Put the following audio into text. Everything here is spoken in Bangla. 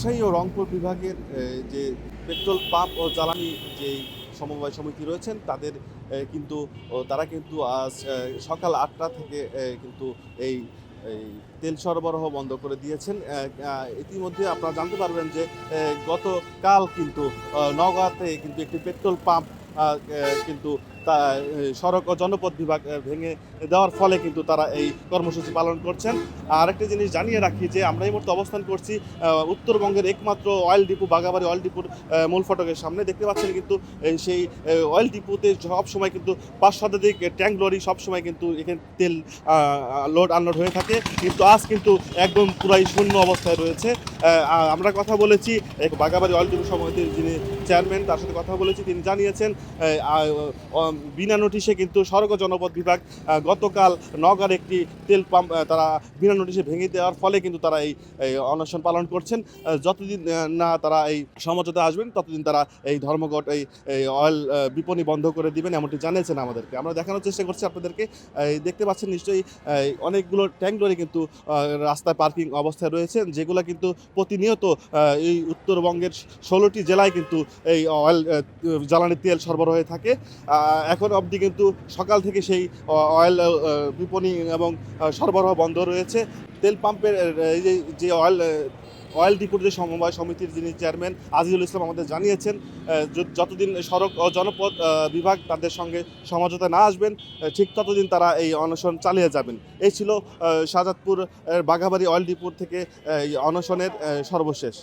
রাজশাহী ও রংপুর বিভাগের যে পেট্রোল পাম্প ও জ্বালানি যেই সমবায় সমিতি রয়েছেন তাদের কিন্তু তারা কিন্তু আজ সকাল ৮টা থেকে কিন্তু এই এই তেল সরবরাহ বন্ধ করে দিয়েছেন। ইতিমধ্যে আপনারা জানতে পারবেন যে গতকাল কিন্তু নওগাঁতে কিন্তু একটি পেট্রোল পাম্প কিন্তু তা সড়ক ও জনপথ বিভাগ ভেঙে দেওয়ার ফলে কিন্তু তারা এই কর্মসূচি পালন করছেন। আর একটা জিনিস জানিয়ে রাখি যে আমরা এই মুহূর্তে অবস্থান করছি উত্তরবঙ্গের একমাত্র অয়েল ডিপো বাঘাবাড়ি অয়েল ডিপোর মূল ফটকের সামনে। দেখতে পাচ্ছেন কিন্তু সেই অয়েল ডিপোতে সবসময় কিন্তু ৫ শতাধিক ট্যাঙ্ক লরি সবসময় কিন্তু এখানে তেল লোড আনলোড হয়ে থাকে, কিন্তু আজ কিন্তু একদম পুরাই শূন্য অবস্থায় রয়েছে। আমরা কথা বলেছি বাঘাবাড়ি অয়েল ডিপো সমিতির যিনি চেয়ারম্যান, তার সাথে কথা বলেছি। তিনি জানিয়েছেন বিনা নোটিশে কিন্তু সড়ক ও জনপথ বিভাগ গতকাল নওগাঁর একটি তেল পাম্প তারা বিনা নোটিশে ভেঙে দেওয়ার ফলে কিন্তু তারা এই অনশন পালন করছেন। যতদিন না তারা এই সমঝোতা আসবেন ততদিন তারা এই ধর্মঘট এই অয়েল বিপণী বন্ধ করে দিবেন এমনটি জানিয়েছেন আমাদেরকে। আমরা দেখানোর চেষ্টা করছি আপনাদেরকে। দেখতে পাচ্ছেন নিশ্চয়ই অনেকগুলো ট্যাঙ্ক লরি কিন্তু রাস্তায় পার্কিং অবস্থায় রয়েছে, যেগুলো কিন্তু প্রতিনিয়ত এই উত্তরবঙ্গের 16টি জেলায় কিন্তু এই অয়েল জ্বালানি তেল সরবরাহ হয়ে থাকে। এখন অবধি কিন্তু সকাল থেকে সেই অয়েল বিপণী এবং সরবরাহ বন্ধ রয়েছে। তেল পাম্পের যে অয়েল ডিপোর যে সমবায় সমিতির যিনি চেয়ারম্যান আজিজুল ইসলাম আমাদের জানিয়েছেন যতদিন সড়ক ও জনপথ বিভাগ তাদের সঙ্গে সমঝোতা না আসবেন ঠিক ততদিন তারা এই অনশন চালিয়ে যাবেন। এই ছিল শাহজাদপুর বাঘাবাড়ি অয়েল ডিপোর থেকে অনশনের সর্বশেষ।